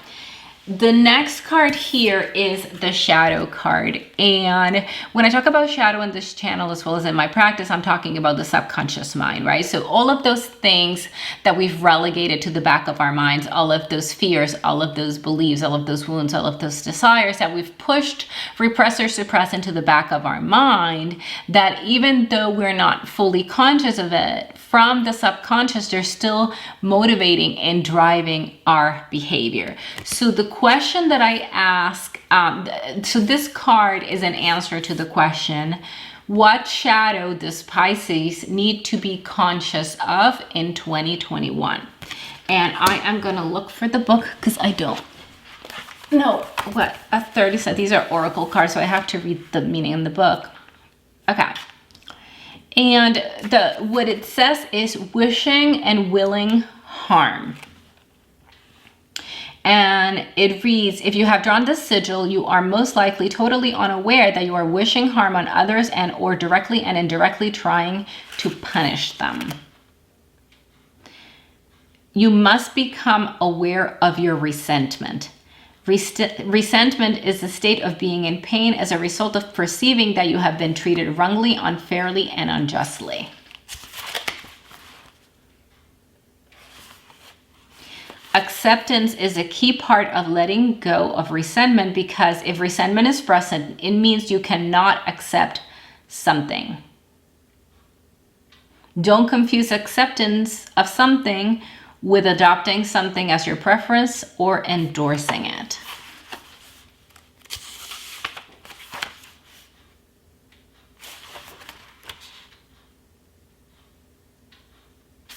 the next card here is the shadow card. And when I talk about shadow in this channel, as well as in my practice, I'm talking about the subconscious mind, right? So all of those things that we've relegated to the back of our minds, all of those fears, all of those beliefs, all of those wounds, all of those desires that we've pushed, repressed, or suppressed into the back of our mind, that even though we're not fully conscious of it, from the subconscious, they're still motivating and driving our behavior. So the question that I ask, so this card is an answer to the question, what shadow does Pisces need to be conscious of in 2021? And I am gonna look for the book because I don't know what a 30 said. These are oracle cards, so I have to read the meaning in the book. Okay. And what it says is wishing and willing harm. And it reads, if you have drawn this sigil, you are most likely totally unaware that you are wishing harm on others and or directly and indirectly trying to punish them. You must become aware of your resentment. Resentment is the state of being in pain as a result of perceiving that you have been treated wrongly, unfairly, and unjustly. Acceptance is a key part of letting go of resentment, because if resentment is present, it means you cannot accept something. Don't confuse acceptance of something with adopting something as your preference or endorsing it.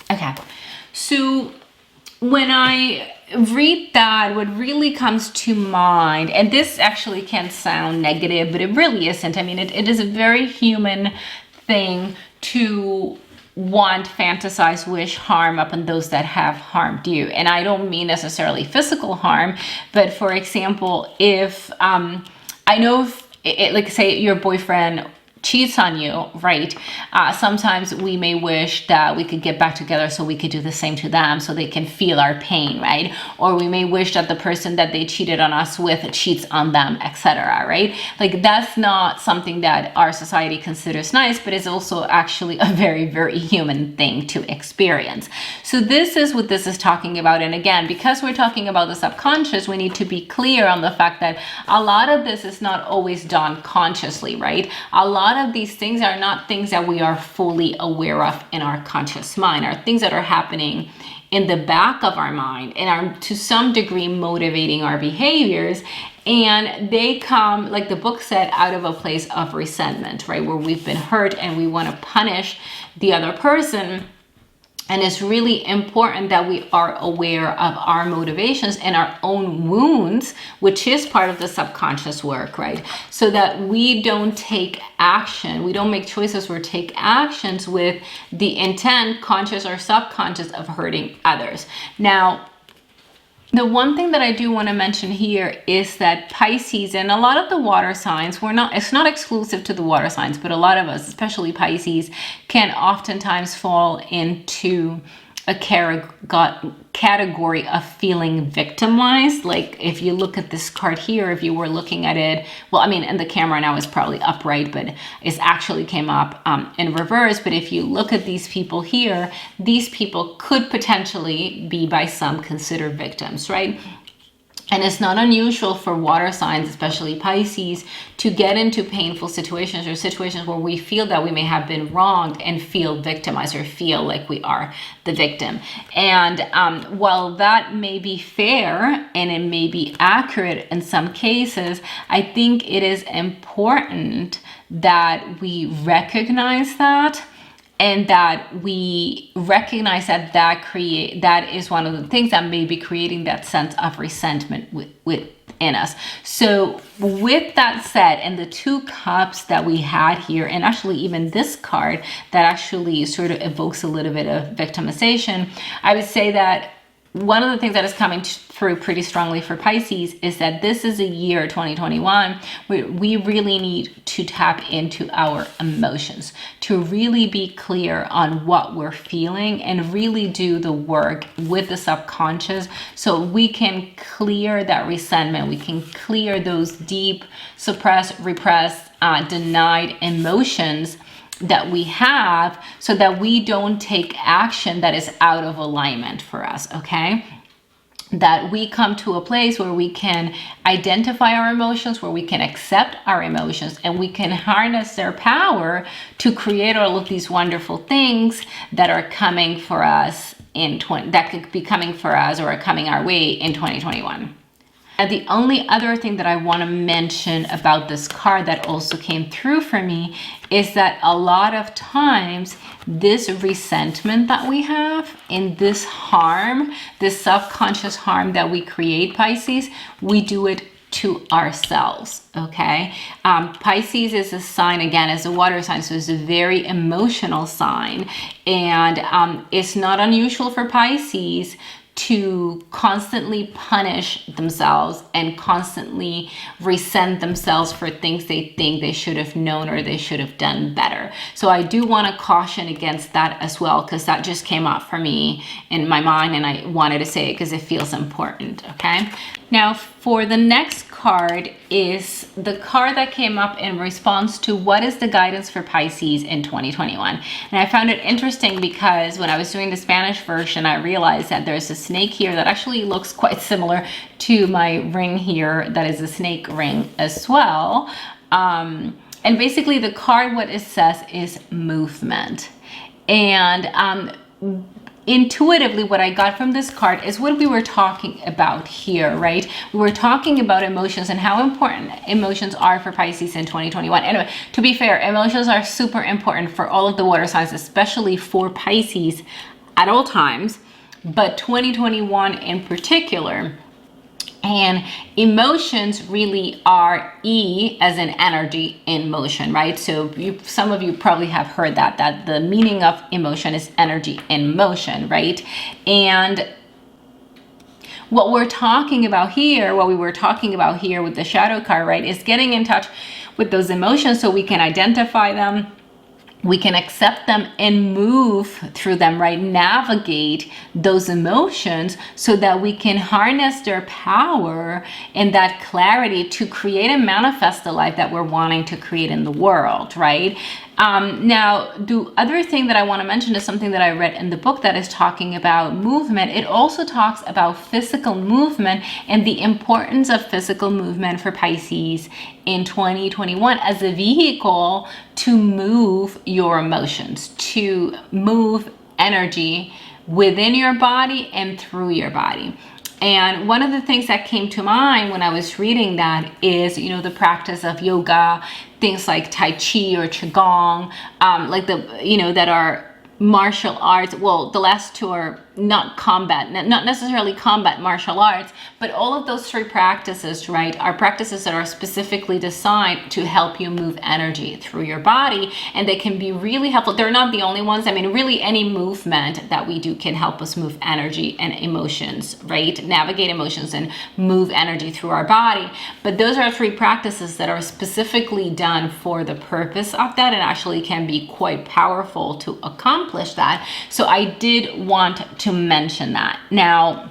Okay, so when I read that, what really comes to mind, and this actually can sound negative, but it really isn't. I mean, it is a very human thing to want, fantasize, wish harm upon those that have harmed you. And I don't mean necessarily physical harm, but for example, if I know if like say your boyfriend cheats on you, right? Sometimes we may wish that we could get back together so we could do the same to them so they can feel our pain, right? Or we may wish that the person that they cheated on us with cheats on them, etc., right? Like that's not something that our society considers nice, but it's also actually a very, very human thing to experience. So this is what this is talking about. And again, because we're talking about the subconscious, we need to be clear on the fact that a lot of this is not always done consciously, right? A lot of these things are not things that we are fully aware of in our conscious mind, are things that are happening in the back of our mind and are to some degree motivating our behaviors. And they come, like the book said, out of a place of resentment, right? Where we've been hurt and we want to punish the other person. And it's really important that we are aware of our motivations and our own wounds, which is part of the subconscious work, right? So that we don't take action, we don't make choices or take actions with the intent, conscious or subconscious, of hurting others. Now, the one thing that I do want to mention here is that Pisces and a lot of the water signs, it's not exclusive to the water signs, but a lot of us, especially Pisces, can oftentimes fall into a category of feeling victimized. Like if you look at this card here, if you were looking at it, well, I mean, and the camera now is probably upright, but it actually came up in reverse. But if you look at these people here, these people could potentially be by some considered victims, right? And it's not unusual for water signs, especially Pisces, to get into painful situations or situations where we feel that we may have been wronged and feel victimized or feel like we are the victim. And while that may be fair and it may be accurate in some cases, I think it is important that we recognize that. And that we recognize that that is one of the things that may be creating that sense of resentment in us. So with that said, and the 2 cups that we had here, and actually even this card that actually sort of evokes a little bit of victimization, I would say that one of the things that is coming through pretty strongly for Pisces is that this is a year, 2021, where we really need to tap into our emotions, to really be clear on what we're feeling and really do the work with the subconscious so we can clear that resentment, we can clear those deep, suppressed, repressed, denied emotions that we have, so that we don't take action that is out of alignment for us, okay? That we come to a place where we can identify our emotions, where we can accept our emotions, and we can harness their power to create all of these wonderful things that are coming for us that could be coming for us or are coming our way in 2021. And the only other thing that I want to mention about this card that also came through for me is that a lot of times this resentment that we have and this harm, this subconscious harm that we create, Pisces, we do it to ourselves, okay? Pisces is a sign, again, as a water sign, so it's a very emotional sign. And it's not unusual for Pisces to constantly punish themselves and constantly resent themselves for things they think they should have known or they should have done better. So I do want to caution against that as well, because that just came up for me in my mind and I wanted to say it because it feels important, okay? Now for the next card is the card that came up in response to what is the guidance for Pisces in 2021. And I found it interesting because when I was doing the Spanish version, I realized that there's a snake here that actually looks quite similar to my ring here that is a snake ring as well. And basically the card, what it says is movement. And intuitively, what I got from this card is what we were talking about here, right? We were talking about emotions and how important emotions are for Pisces in 2021. Anyway, to be fair, emotions are super important for all of the water signs, especially for Pisces at all times, but 2021 in particular. And emotions really are E as in energy in motion, right? So some of you probably have heard that the meaning of emotion is energy in motion, right? And what we're talking about here, what we were talking about here with the shadow card, right, is getting in touch with those emotions so we can identify them, we can accept them and move through them, right? Navigate those emotions so that we can harness their power and that clarity to create and manifest the life that we're wanting to create in the world, right? Now, the other thing that I want to mention is something that I read in the book that is talking about movement. It also talks about physical movement and the importance of physical movement for Pisces in 2021 as a vehicle to move your emotions, to move energy within your body and through your body. And one of the things that came to mind when I was reading that is, you know, the practice of yoga, things like Tai Chi or Qigong, like that are martial arts. Well, the last two are not combat, not necessarily combat martial arts, but all of those 3 practices, right, are practices that are specifically designed to help you move energy through your body, and they can be really helpful. They're not the only ones. I mean, really any movement that we do can help us move energy and emotions, right? Navigate emotions and move energy through our body. But those are 3 practices that are specifically done for the purpose of that and actually can be quite powerful to accomplish that. So I did want to mention that. Now,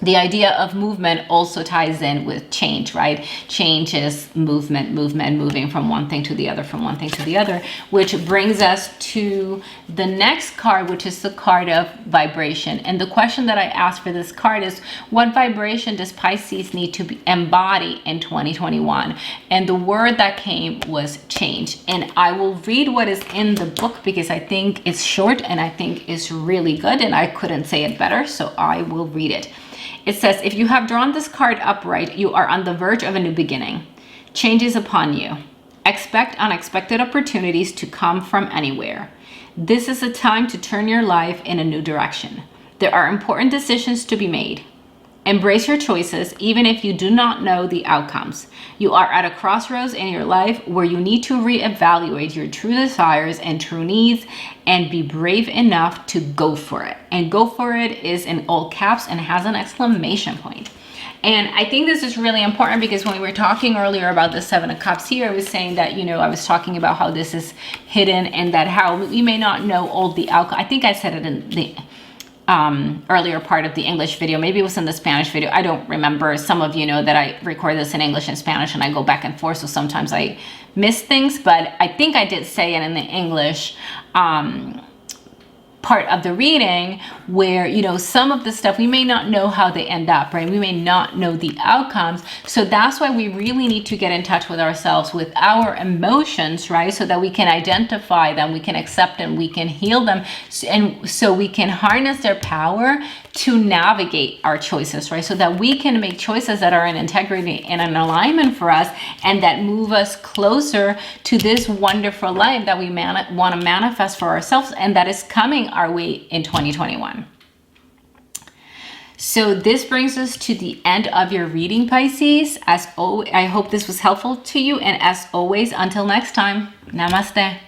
the idea of movement also ties in with change, right? Change is movement, moving from one thing to the other, from one thing to the other, which brings us to the next card, which is the card of vibration. And the question that I asked for this card is, what vibration does Pisces need to embody in 2021? And the word that came was change. And I will read what is in the book because I think it's short and I think it's really good and I couldn't say it better, so I will read it. It says, if you have drawn this card upright, you are on the verge of a new beginning. Change is upon you. Expect unexpected opportunities to come from anywhere. This is a time to turn your life in a new direction. There are important decisions to be made. Embrace your choices, even if you do not know the outcomes. You are at a crossroads in your life where you need to reevaluate your true desires and true needs and be brave enough to go for it. And go for it is in all caps and has an exclamation point. And I think this is really important because when we were talking earlier about the Seven of Cups here, I was saying that, I was talking about how this is hidden and that how we may not know all the outcome. I think I said it in the earlier part of the English video. Maybe it was in the Spanish video. I don't remember. Some of you know that I record this in English and Spanish and I go back and forth. So sometimes I miss things, but I think I did say it in the English part of the reading where, some of the stuff we may not know how they end up, right? We may not know the outcomes. So that's why we really need to get in touch with ourselves, with our emotions, right? So that we can identify them, we can accept them, we can heal them. And so we can harness their power to navigate our choices, right? So that we can make choices that are in integrity and in alignment for us and that move us closer to this wonderful life that we want to manifest for ourselves and that is coming our way in 2021. So this brings us to the end of your reading, Pisces. As always, I hope this was helpful to you. And as always, until next time, namaste.